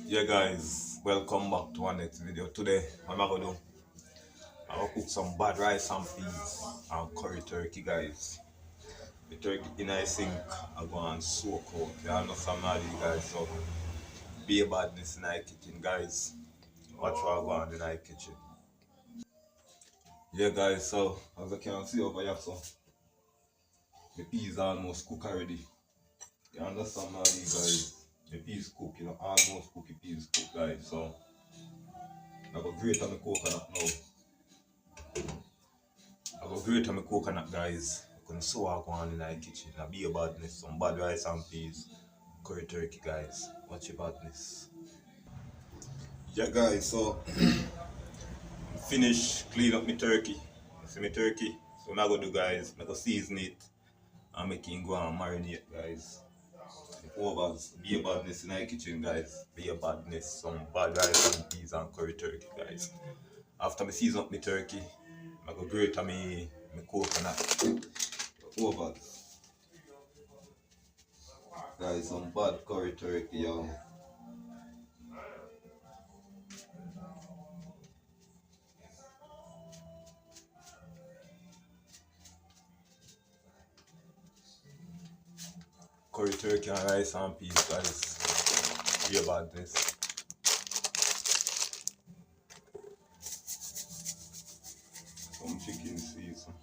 Yeah guys, welcome back to our next video. Today, what I'm gonna do, I'm gonna cook some bad rice and peas and curry turkey guys. The turkey in I sink, I'm going to soak out. You understand now you guys, so be a badness in the kitchen guys. Watch what I go on in the kitchen. Yeah guys, so as you can see over here, so the peas are almost cooked already. You understand now you guys. The peas cook, almost cook the peas cook guys, so I go grate on the coconut now. I go grate on my coconut guys. I'm gonna sew go on in the kitchen. I be a badness, some bad rice and peas, curry turkey guys. Watch your badness. Yeah guys, so finish clean up my turkey. You see my turkey? So what I go do guys, I go season it and make it go and marinate guys. Overs, be a badness in the kitchen guys. Be a badness, some bad rice and peas and curry turkey guys. After I season up my turkey, I go grate on my coconut. Over. Guys, some bad curry turkey, yo. Curry turkey and rice and peas, guys. Be about this. Some chicken season.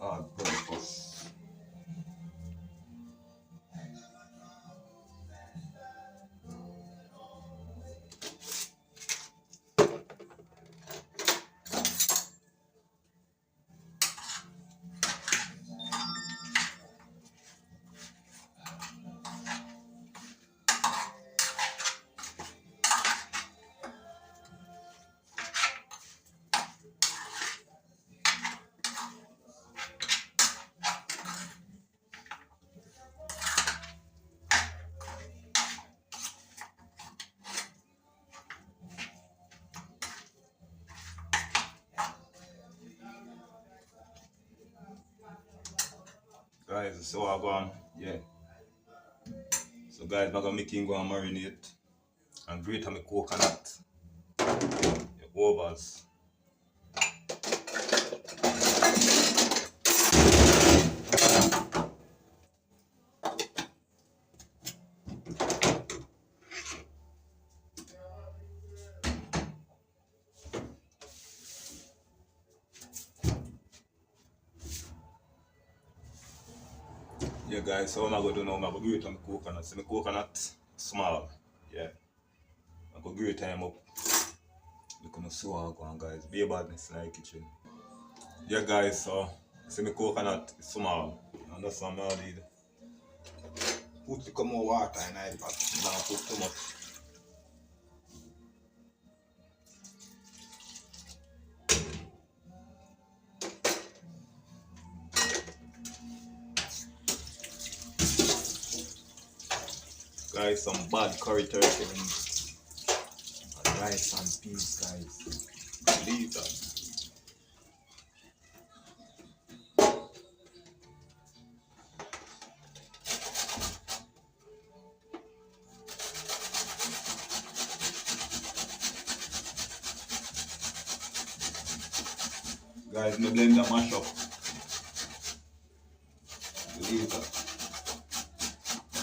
Hard breakfast. Guys, so I go on, yeah. So guys, I'm gonna make him go and marinate and grate on my coconut. The overs. Yeah guys, so what I'm gonna do now, I'm gonna grate on the coconut. See my coconut small. Yeah. I'm gonna grate them up. We're gonna sew I go on guys. Be a badness in the kitchen. Yeah guys, so see my coconut is small. You understand now need put a little more water in the pot. Not put too much. Guys, some bad curry turkey and rice and peas guys. Leave that. Guys, my blender mash up. Leave that.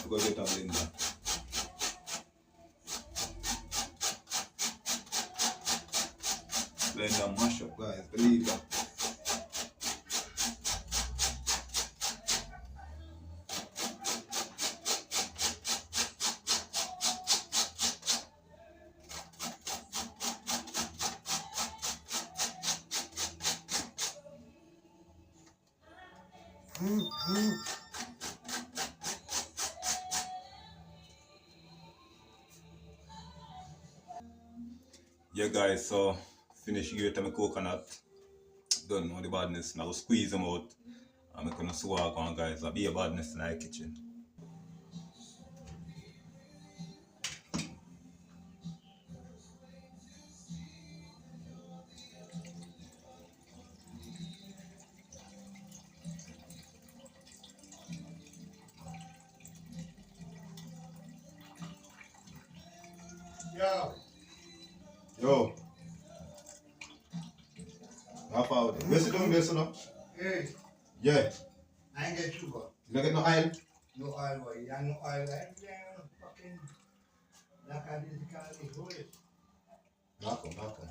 Go get a blender. Blender mash up guys, believe that. Yeah guys, so finish grating my coconut. Don't know the badness. Now squeeze them out. I'm gonna swag on guys. I'll be a badness in the kitchen. Yo, how far? Where's it doing this now? Hey, Yeah. I ain't get sugar. You don't get no oil? No oil, boy. You got no oil. Fucking black and this kind of hold it. Knock on, knock on.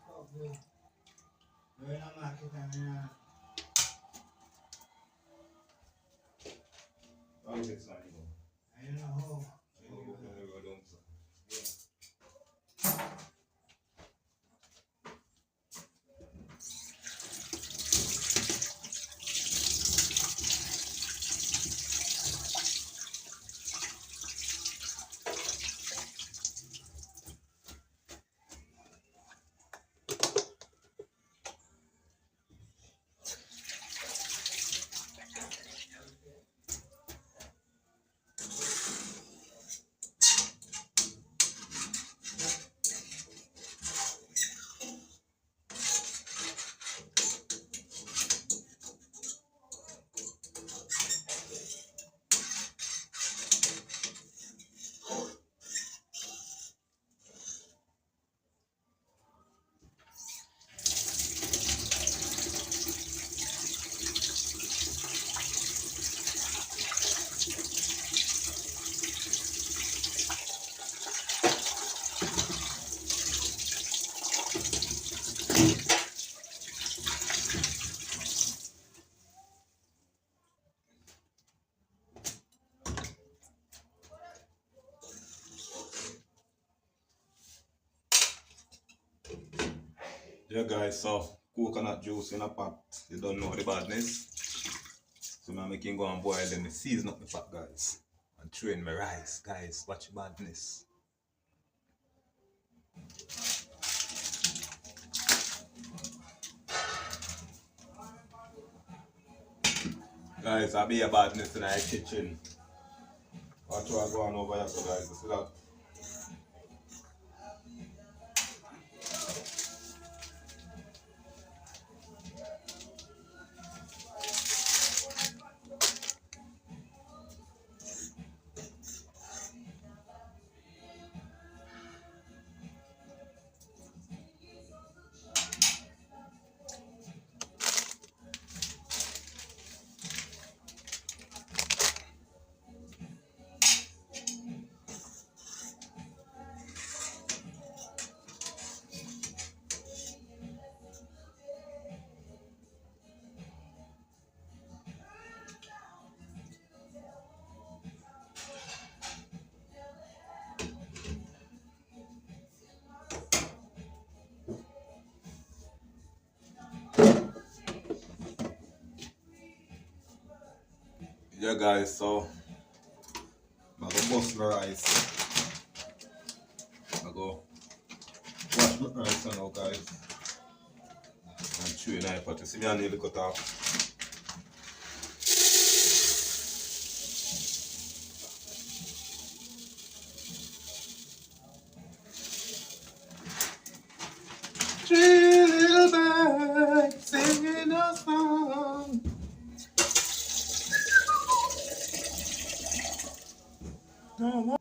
Fuck you. You're in a market and I'll get some. I don't know how. Yeah guys, so coconut juice in a pot. You don't know the badness. So I'm making go and boil them, season up the pot guys. And train my rice, guys. Watch the badness. Guys, I'll be a badness in the kitchen. Watch what I go on over here, so guys. You see that? Yeah guys, so I'm gonna bust my rice. I go wash my rice now guys. And chew it out, but you see me I nearly cut off. Three little birds singing a song. No more.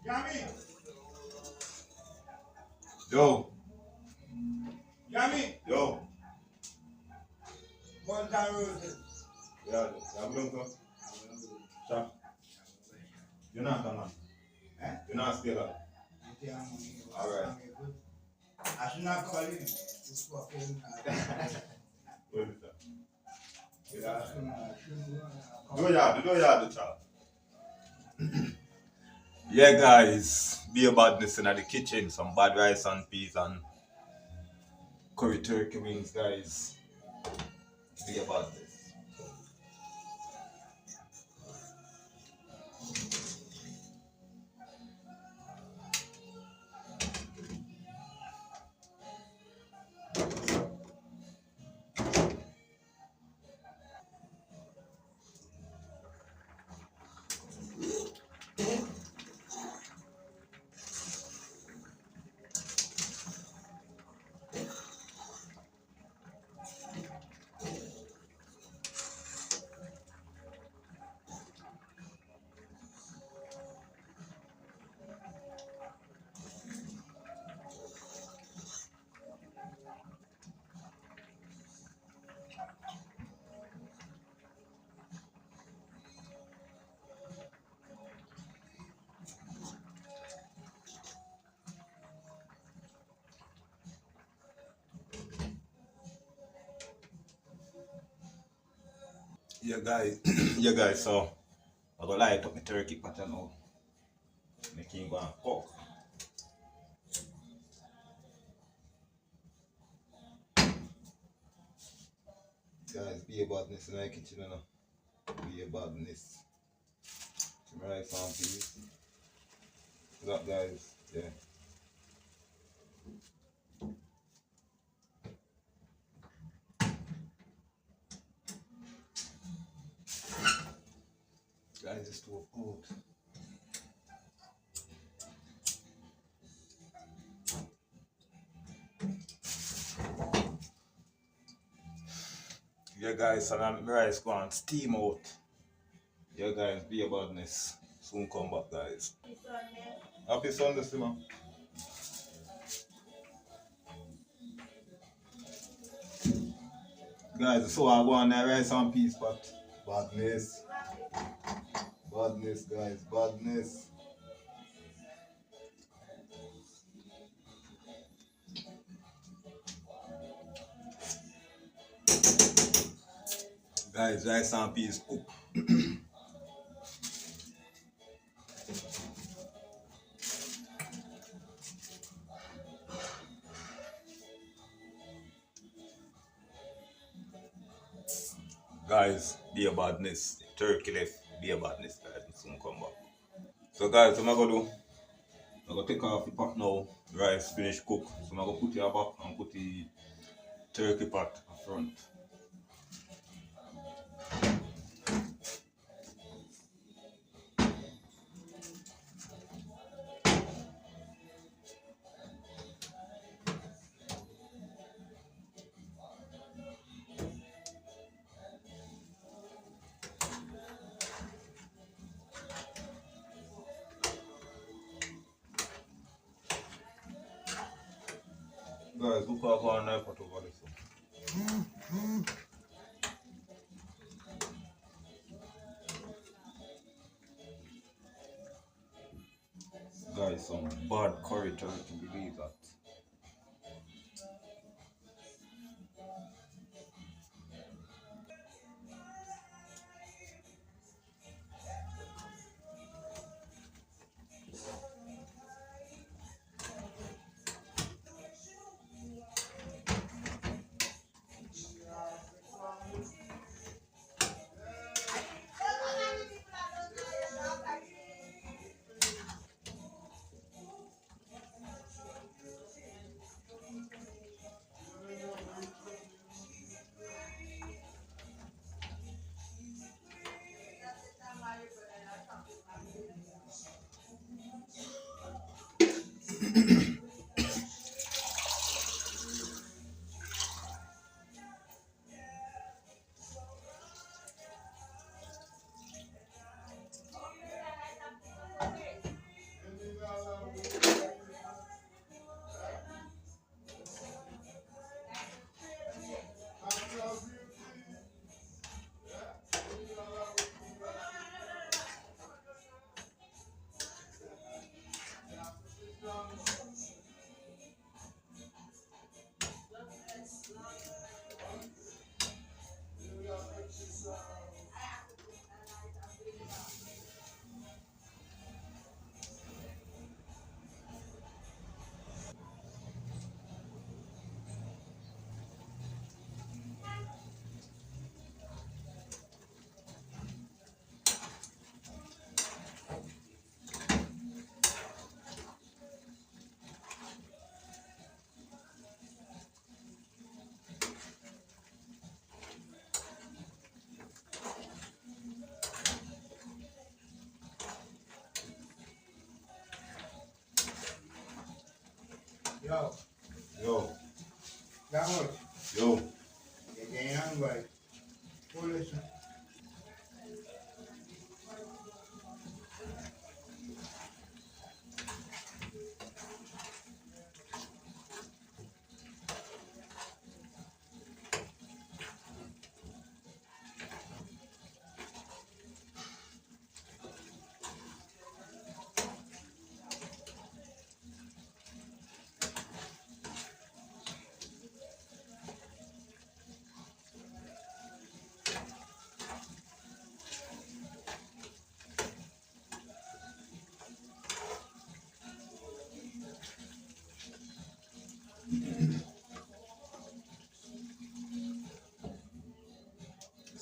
Yummy! Yo, Yummy! yo. One time roses. Yeah, I'm going to. Chop. You're not done, man. Eh? You're not still up. Alright. I should not call him. This fucking. What is that? Yeah. Do Do ya, chop. Yeah, guys. Be a badness in the kitchen. Some bad rice and peas and curry turkey wings, guys. Be a badness. Yeah, guys. Yeah, guys. So I go light up my turkey pattern now. Making go and cook. Guys, be a badness in my kitchen, you know. Be a badness. Some rice and peas. That guys, yeah. Guys, just to cook. Yeah, guys, so now my rice go and steam out. Yeah, guys, be a badness. Soon come back, guys. Happy Sunday, Simon. Guys, so I go on there, rice and peas pot. Badness. Badness, guys, badness. Guys, rice and peas cook. Guys, be a badness. Turkey left, be a badness, guys. Soon come back. So, guys, what I'm gonna do? I'm gonna take off the pot now. Rice finish cook. So, I'm gonna put it back and put the turkey pot in front. Guys, look how I knife pot over this one. Guys, some bad curry turkey, believe that. Yo, Yo, that much. yo. You can't hungry. Foolish.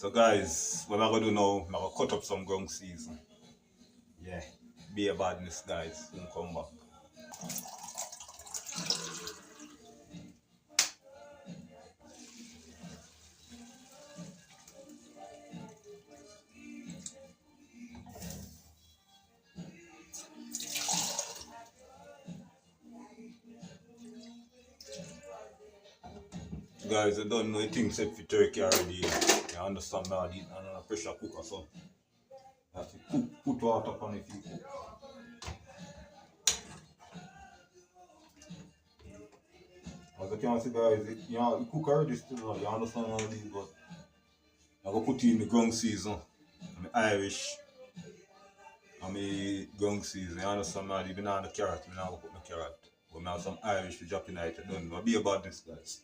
So guys, what I'm gonna do now, I'm gonna cut up some ground season. Yeah, be a badness guys, soon come back. Guys, I don't know anything set for turkey already. You understand me? I need a pressure cooker, so I have to put water on it. As you can see, guys, the cook already still, you understand all these, but I'm gonna put in the ground season. I'm Irish. I'm a ground season. You understand me? Even on the carrot, I'm not gonna put no carrot. But I have some Irish to drop in it. I don't know. Be about this, guys.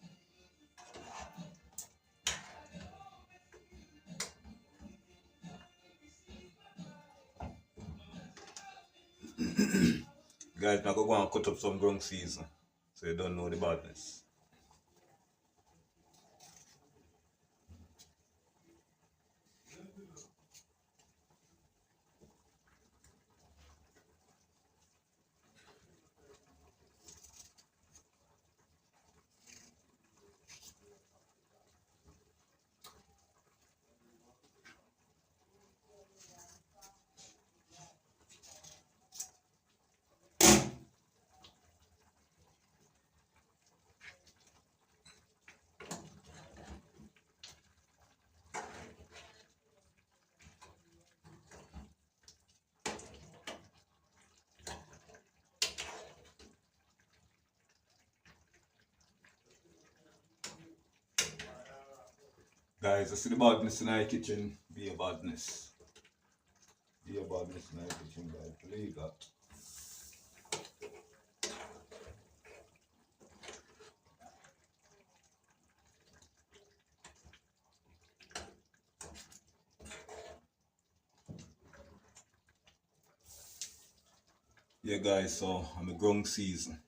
Guys, I'm gonna go and cut up some ground season. So you don't know the badness. Guys, I see the badness in our kitchen. Be a badness. Be a badness in our kitchen, guys. Believe that. Yeah, guys, so I'm a ground season.